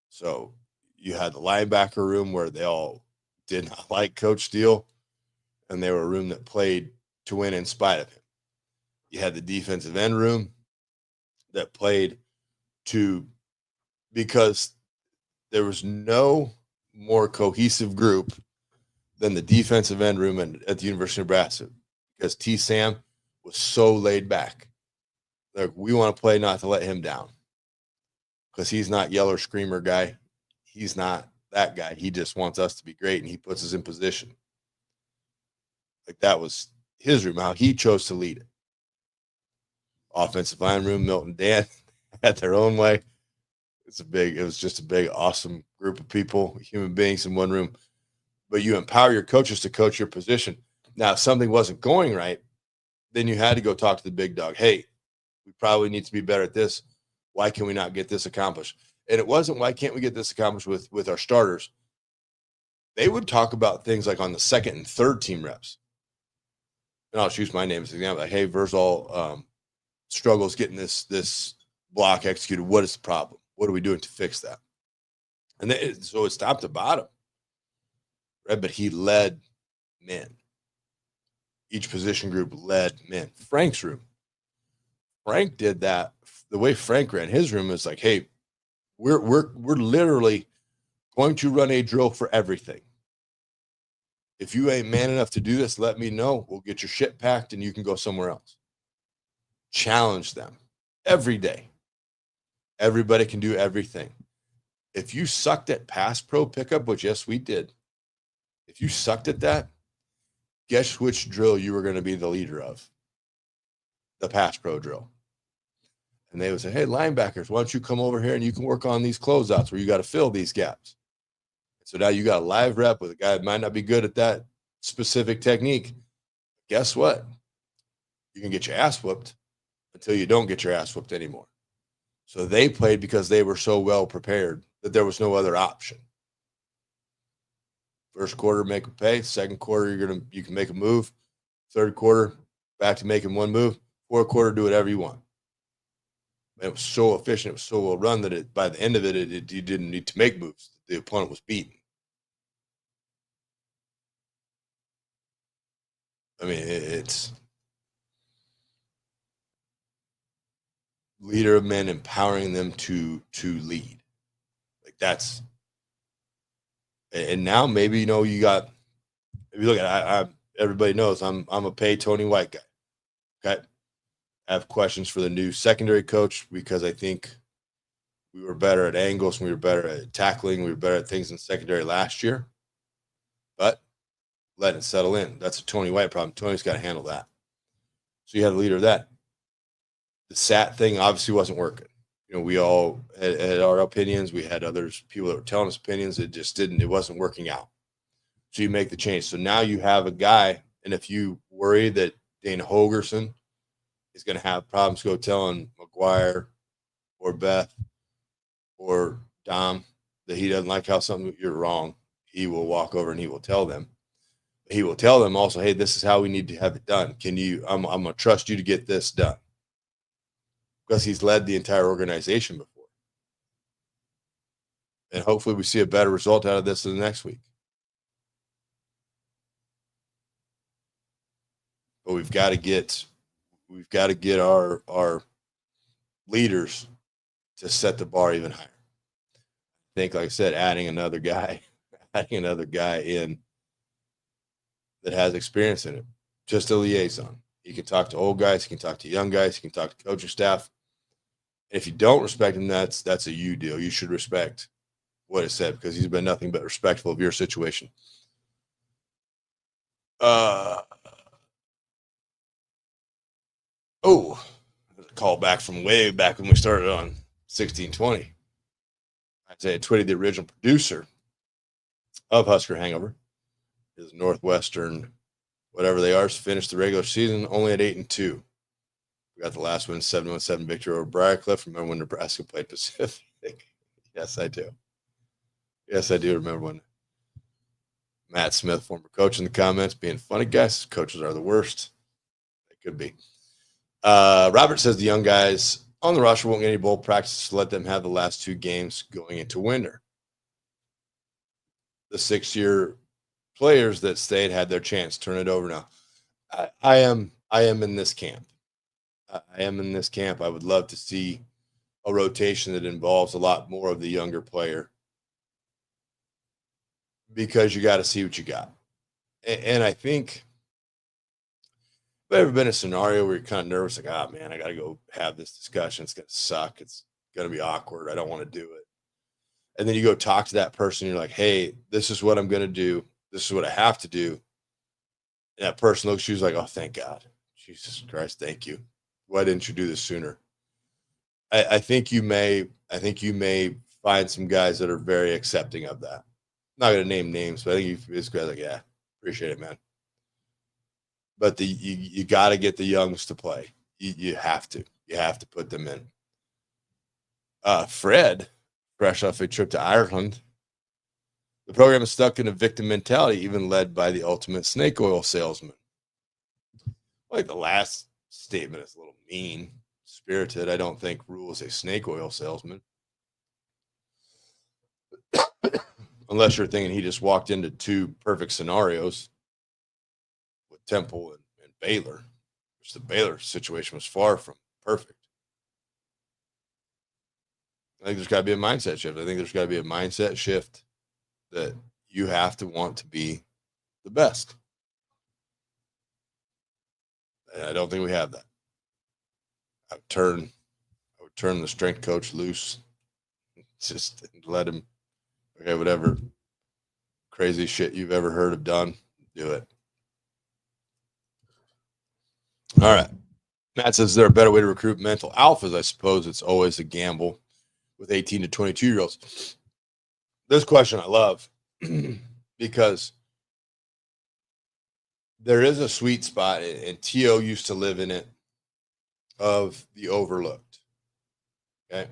So you had the linebacker room where they all did not like Coach Steele, and they were a room that played to win in spite of him. You had the defensive end room that played because there was no more cohesive group than the defensive end room at the University of Nebraska, because T. Sam was so laid back. Like, we want to play not to let him down, because he's not yeller screamer guy. He's not that guy. He just wants us to be great, and he puts us in position. Like, that was his room, how he chose to lead it. Offensive line room, Milton, Dan had their own way. It was just a big, awesome group of people, human beings in one room. But you empower your coaches to coach your position. Now, if something wasn't going right, then you had to go talk to the big dog. Hey, we probably need to be better at this. Why can we not get this accomplished? And it wasn't, why can't we get this accomplished with our starters? They would talk about things like on the second and third team reps. And I'll just use my name as an example. Like, hey, Verzal struggles getting this block executed. What is the problem? What are we doing to fix that? And then, so it's top to bottom, right? But he led men. Each position group led men. Frank's room. Frank did that. The way Frank ran his room is like, hey, we're literally going to run a drill for everything. If you ain't man enough to do this, let me know. We'll get your shit packed and you can go somewhere else. Challenge them every day. Everybody can do everything. If you sucked at pass pro pickup, which yes, we did. If you sucked at that, guess which drill you were going to be the leader of? The pass pro drill. And they would say, hey, linebackers, why don't you come over here and you can work on these closeouts where you got to fill these gaps. So now you got a live rep with a guy that might not be good at that specific technique. Guess what? You can get your ass whooped until you don't get your ass whooped anymore. So they played because they were so well prepared that there was no other option. First quarter, make a pay. Second quarter, you can make a move. Third quarter, back to making one move. Fourth quarter, do whatever you want. It was so efficient. It was so well run that by the end of it, you didn't need to make moves. The opponent was beaten. I mean, it's leader of men, empowering them to lead. Like that's, and now maybe you got. If you look at, I everybody knows I'm a pay Tony White guy. Okay, I have questions for the new secondary coach because I think we were better at angles, we were better at tackling, we were better at things in secondary last year. But letting it settle in, that's a Tony White problem. Tony's got to handle that. So you had a leader of that. The SAT thing obviously wasn't working. We all had our opinions. We had others, people that were telling us opinions. It wasn't working out. So you make the change. So now you have a guy, and if you worry that Dana Holgerson is going to have problems, go telling McGuire or Beth or Dom that he doesn't like how something, you're wrong. He will walk over and he will tell them. He will tell them also, hey, this is how we need to have it done. I'm going to trust you to get this done. Because he's led the entire organization before. And hopefully we see a better result out of this in the next week. But we've got to get our leaders to set the bar even higher. I think, like I said, adding another guy in that has experience in it, just a liaison. He can talk to old guys, he can talk to young guys, he can talk to coaching staff. And if you don't respect him, that's a you deal. You should respect what is said because he's been nothing but respectful of your situation. Call back from way back when we started on 1620. Isaiah Twitty, the original producer of Husker Hangover, is Northwestern, whatever they are, finished the regular season only at 8-2. We got the last win, 7-17 victory over Briarcliff. Remember when Nebraska played Pacific? Yes, I do. Yes, I do remember when Matt Smith, former coach, in the comments, being funny guys. Coaches are the worst. They could be. Robert says the young guys on the roster won't get any bowl practice to let them have the last two games going into winter. The 6-year players that stayed had their chance. Turn it over now. I am in this camp. I would love to see a rotation that involves a lot more of the younger player because you got to see what you got. And I think ever been in a scenario where you're kind of nervous, like, man, I got to go have this discussion. It's going to suck. It's going to be awkward. I don't want to do it. And then you go talk to that person. You're like, hey, this is what I'm going to do. This is what I have to do. And that person looks at you like, oh, thank God. Jesus Christ, thank you. Why didn't you do this sooner? I think you may find some guys that are very accepting of that. I'm not going to name names, but I think this guy's like, yeah, appreciate it, man. But you got to get the youngs to play. You have to put them in. Fred, fresh off a trip to Ireland, the program is stuck in a victim mentality, even led by the ultimate snake oil salesman. Like the last statement is a little mean spirited. I don't think Rule is a snake oil salesman. Unless you're thinking he just walked into two perfect scenarios with Temple and Baylor, which the Baylor situation was far from perfect. I think there's got to be a mindset shift. I think there's got to be a mindset shift that you have to want to be the best. And I don't think we have that. I would turn the strength coach loose. Just let him, okay, whatever crazy shit you've ever heard of done, do it. All right. Matt says, is there a better way to recruit mental alphas? I suppose it's always a gamble with 18 to 22-year-olds. This question I love because there is a sweet spot, and T.O. used to live in it, of the overlooked. Okay.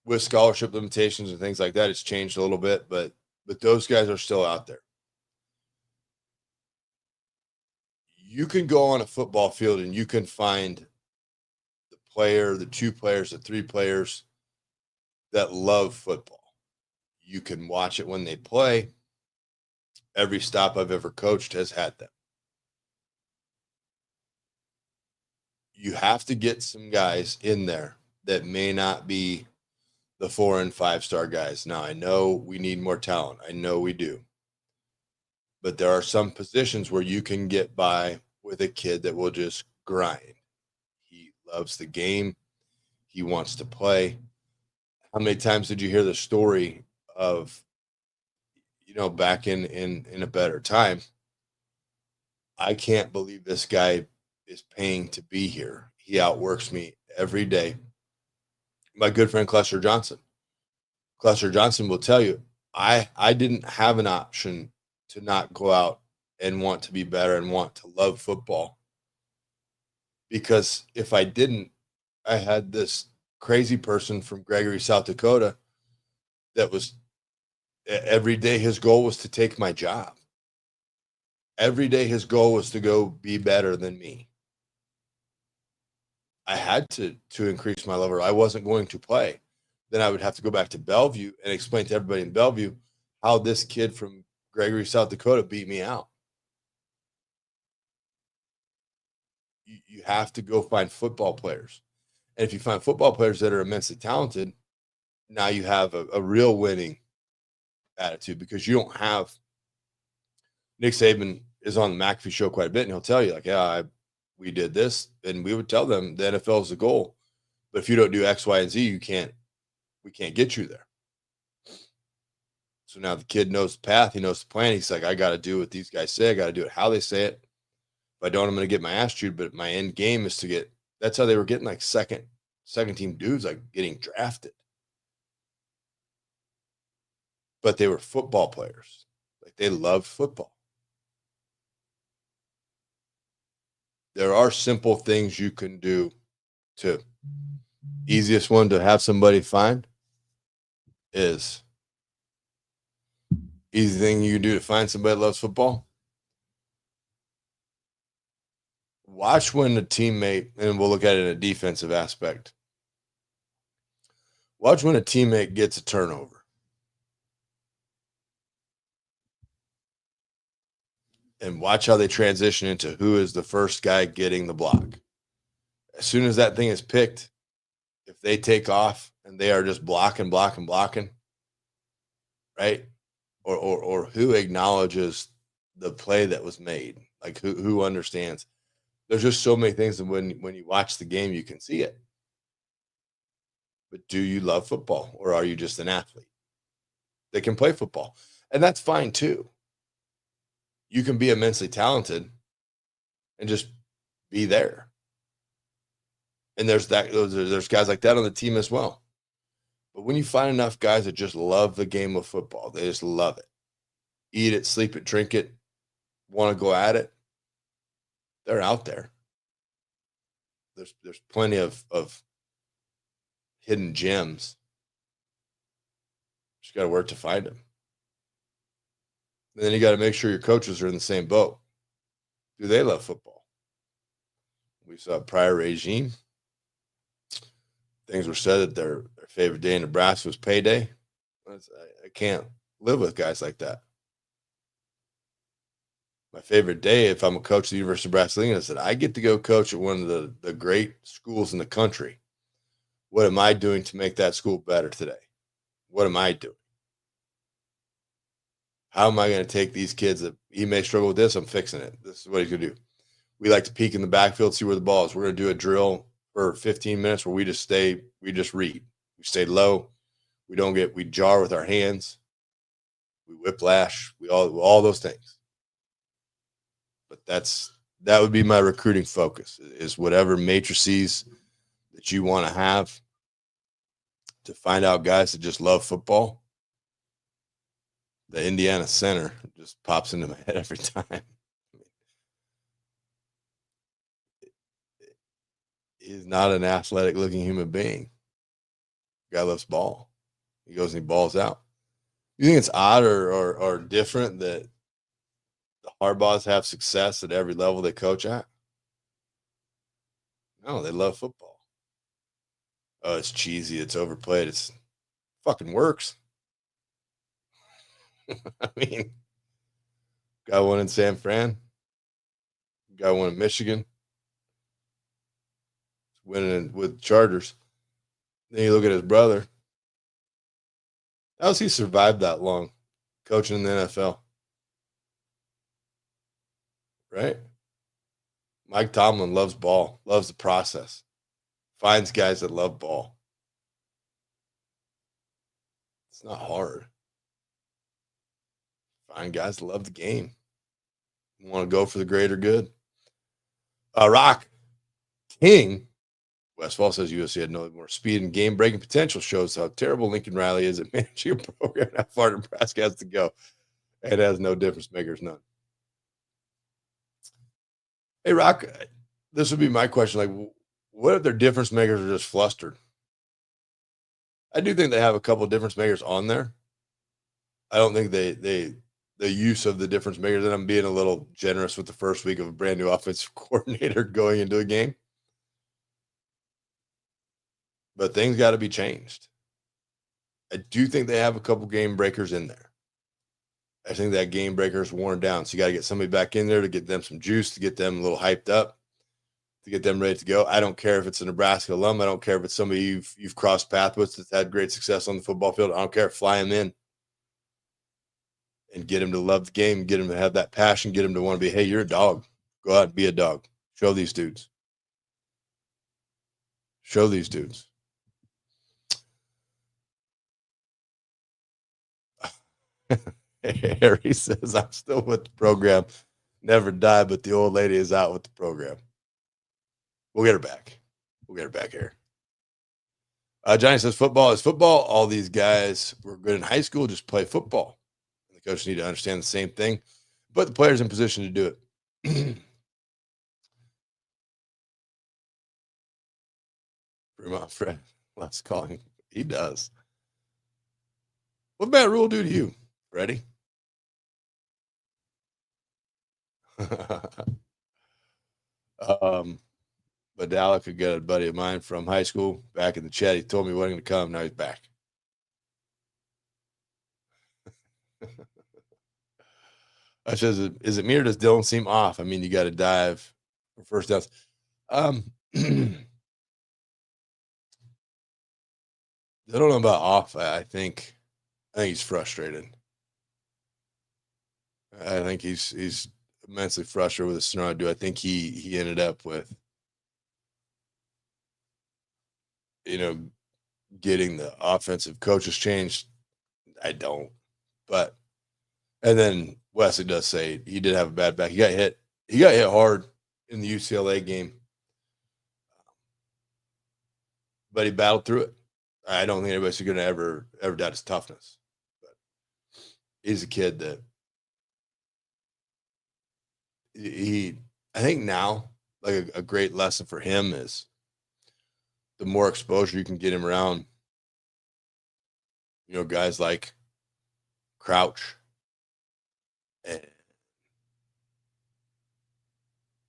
With scholarship limitations and things like that, it's changed a little bit, but those guys are still out there. You can go on a football field and you can find the player, the two players, the three players that love football. You can watch it when they play. Every stop I've ever coached has had them. You have to get some guys in there that may not be the 4 and 5 star guys. Now, I know we need more talent. I know we do. But there are some positions where you can get by with a kid that will just grind. He loves the game. He wants to play. How many times did you hear the story of, back in a better time? I can't believe this guy is paying to be here. He outworks me every day. My good friend Cluster Johnson. Cluster Johnson will tell you, I didn't have an option to not go out and want to be better and want to love football. Because if I didn't, I had this crazy person from Gregory, South Dakota, that was every day his goal was to take my job. Every day his goal was to go be better than me. I had to increase my level. I wasn't going to play. Then I would have to go back to Bellevue and explain to everybody in Bellevue how this kid from Gregory, South Dakota beat me out. You have to go find football players. And if you find football players that are immensely talented, now you have a real winning attitude, because you don't have Nick Saban is on the McAfee show quite a bit, and he'll tell you, like, yeah, we did this, and we would tell them the NFL is the goal. But if you don't do X, Y, and Z, we can't get you there. So now the kid knows the path, he knows the plan. He's like, I got to do what these guys say. I got to do it how they say it. If I don't, I'm going to get my ass chewed. But my end game is to get. That's how they were getting like second team dudes, like getting drafted. But they were football players. Like, they loved football. There are simple things you can do to. Easiest one to have somebody find is easy thing you can do to find somebody that loves football. Watch when a teammate, and we'll look at it in a defensive aspect. Watch when a teammate gets a turnover. And watch how they transition into who is the first guy getting the block. As soon as that thing is picked, if they take off and they are just blocking, right? Or who acknowledges the play that was made, like who understands. There's just so many things that when you watch the game, you can see it. But do you love football, or are you just an athlete that can play football? And that's fine too. You can be immensely talented and just be there. And there's guys like that on the team as well. But when you find enough guys that just love the game of football, they just love it, eat it, sleep it, drink it, want to go at it, they're out there. There's plenty of hidden gems. Just got to work to find them. And then you got to make sure your coaches are in the same boat. Do they love football? We saw a prior regime. Things were said that their favorite day in Nebraska was payday. I can't live with guys like that. My favorite day, if I'm a coach at the University of Nebraska, is that I get to go coach at one of the great schools in the country. What am I doing to make that school better today? What am I doing? How am I going to take these kids that he may struggle with this? I'm fixing it. This is what he's going to do. We like to peek in the backfield, see where the ball is. We're going to do a drill for 15 minutes where we just read. We stay low. We jar with our hands. We whiplash. All those things. But that would be my recruiting focus, is whatever matrices that you want to have to find out guys that just love football. The Indiana center just pops into my head every time. He's not an athletic looking human being. Guy loves ball. He goes and he balls out. You think it's odd or different that the Harbaughs have success at every level they coach at? No, they love football. Oh, it's cheesy. It's overplayed. It's fucking works. I mean, got one in San Fran, got one in Michigan, winning with Chargers. Then you look at his brother. How's he survived that long coaching in the NFL? Right? Mike Tomlin loves ball, loves the process, finds guys that love ball. It's not hard. Find guys that love the game, want to go for the greater good. Rock King Westfall says USC had no more speed and game breaking potential, shows how terrible Lincoln Riley is at managing a program, how far Nebraska has to go. It has no difference makers, none. Hey, Rock, this would be my question. Like, what if their difference makers are just flustered? I do think they have a couple of difference makers on there. I don't think the use of the difference makers, and I'm being a little generous with the first week of a brand new offensive coordinator going into a game. But things got to be changed. I do think they have a couple game breakers in there. I think that game breaker is worn down. So you got to get somebody back in there to get them some juice, to get them a little hyped up, to get them ready to go. I don't care if it's a Nebraska alum. I don't care if it's somebody you've crossed paths with that's had great success on the football field. I don't care. Fly them in and get them to love the game, get them to have that passion, get them to want to be, hey, you're a dog. Go out and be a dog. Show these dudes. Show these dudes. Harry says, I'm still with the program. Never die, but the old lady is out with the program. We'll get her back. We'll get her back here. Johnny says, football is football. All these guys were good in high school, just play football. The coaches need to understand the same thing, but the player's in position to do it. Fremont Fred loves calling. He does. What Matt Rule do to you, Freddie? But Dalek, a good buddy of mine from high school, back in the chat, he told me he wasn't going to come. Now he's back. I says, is it me or does Dylan seem off? I mean, you got to dive for first downs. I don't know about off. I think he's frustrated. I think he's immensely frustrated with the scenario. Do I think he ended up with, getting the offensive coaches changed? I don't. But and then Wesley does say he did have a bad back. He got hit. He got hit hard in the UCLA game, but he battled through it. I don't think anybody's going to ever doubt his toughness. But he's a kid that I think now, like a great lesson for him is the more exposure you can get him around, guys like Crouch and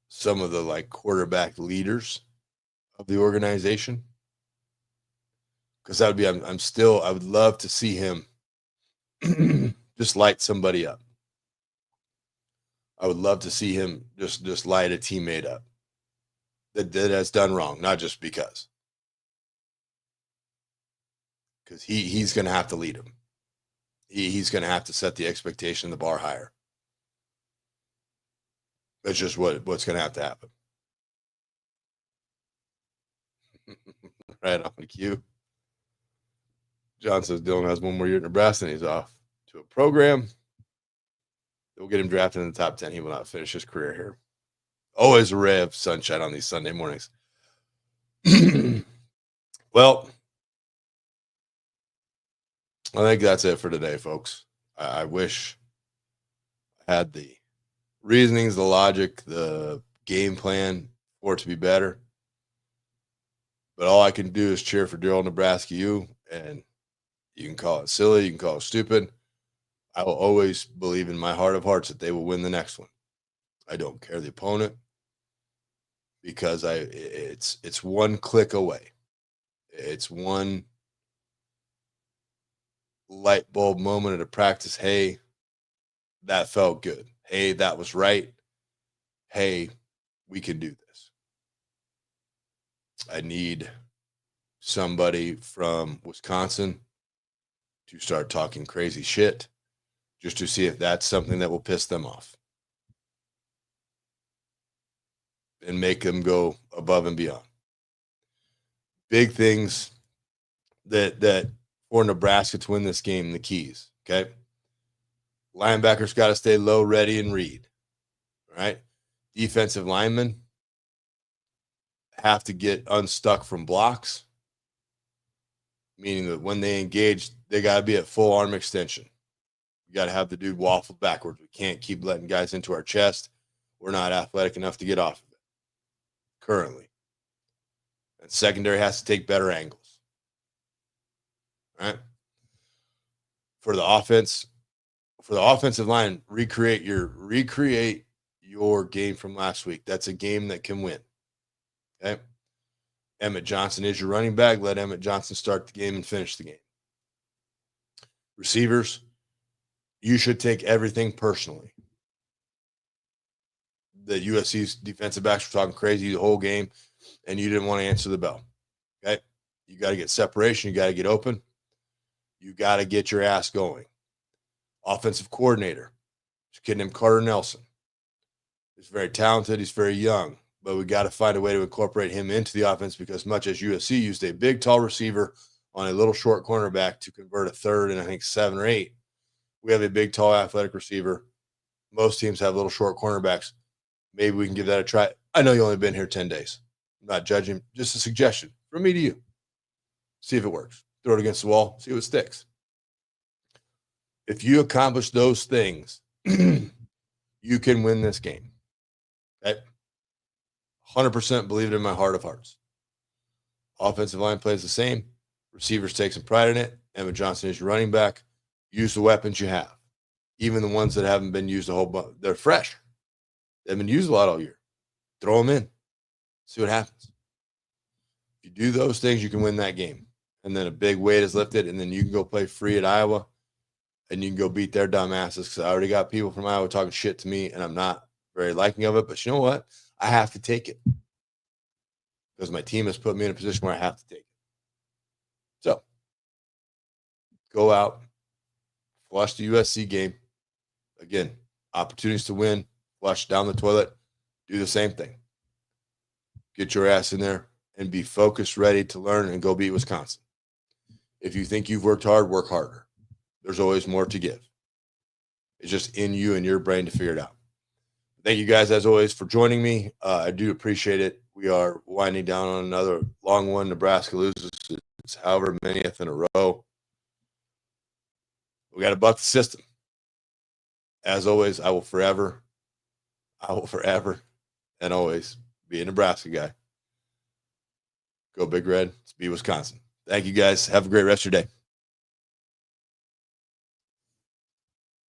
some of the like quarterback leaders of the organization. Because that would be, I would love to see him just light somebody up. I would love to see him just light a teammate up that has done wrong, not just because he's going to have to lead him. He's going to have to set the expectation, the bar higher. That's just what's going to have to happen. Right on cue. John says Dylan has one more year at Nebraska and he's off to a program that will get him drafted in the top 10. He will not finish his career here. Always a ray of sunshine on these Sunday mornings. Well, I think that's it for today, folks. I wish I had the reasonings, the logic, the game plan for it to be better. But all I can do is cheer for dear old Nebraska U, and you can call it silly, you can call it stupid. I will always believe in my heart of hearts that they will win the next one. I don't care the opponent because it's one click away. It's one light bulb moment at a practice. Hey, that felt good. Hey, that was right. Hey, we can do this. I need somebody from Wisconsin to start talking crazy shit just to see if that's something that will piss them off and make them go above and beyond. Big things that for Nebraska to win this game, the keys, okay? Linebackers got to stay low, ready, and read, right? Defensive linemen have to get unstuck from blocks, meaning that when they engage, they got to be at full arm extension. You got to have the dude waffle backwards. We can't keep letting guys into our chest. We're not athletic enough to get off of it currently. And secondary has to take better angles. All right? For the offensive line, recreate your game from last week. That's a game that can win. Okay? Emmett Johnson is your running back. Let Emmett Johnson start the game and finish the game. Receivers, you should take everything personally. The USC's defensive backs were talking crazy the whole game, and you didn't want to answer the bell. Okay? You got to get separation. You got to get open. You got to get your ass going. Offensive coordinator, this kid named Carter Nelson. He's very talented. He's very young, but we got to find a way to incorporate him into the offense because much as USC used a big, tall receiver on a little short cornerback to convert a third and I think 7 or 8, we have a big, tall, athletic receiver. Most teams have little short cornerbacks. Maybe we can give that a try. I know you've only been here 10 days. I'm not judging. Just a suggestion from me to you. See if it works. Throw it against the wall. See what sticks. If you accomplish those things, you can win this game. Okay? 100% believe it in my heart of hearts. Offensive line plays the same. Receivers take some pride in it. Emmett Johnson is your running back. Use the weapons you have. Even the ones that haven't been used a whole bunch. They're fresh. They've been used a lot all year. Throw them in. See what happens. If you do those things, you can win that game. And then a big weight is lifted, and then you can go play free at Iowa, and you can go beat their dumb asses because I already got people from Iowa talking shit to me, and I'm not very liking of it. But you know what? I have to take it because my team has put me in a position where I have to take it. So go out, flush the USC game. Again, opportunities to win, flush down the toilet, do the same thing. Get your ass in there and be focused, ready to learn, and go beat Wisconsin. If you think you've worked hard, work harder. There's always more to give. It's just in you and your brain to figure it out. Thank you guys, as always, for joining me. I do appreciate it. We are winding down on another long one. Nebraska loses. It's however manyth in a row. We got to buck the system. As always, I will forever and always be a Nebraska guy. Go Big Red. Let's be Wisconsin. Thank you, guys. Have a great rest of your day.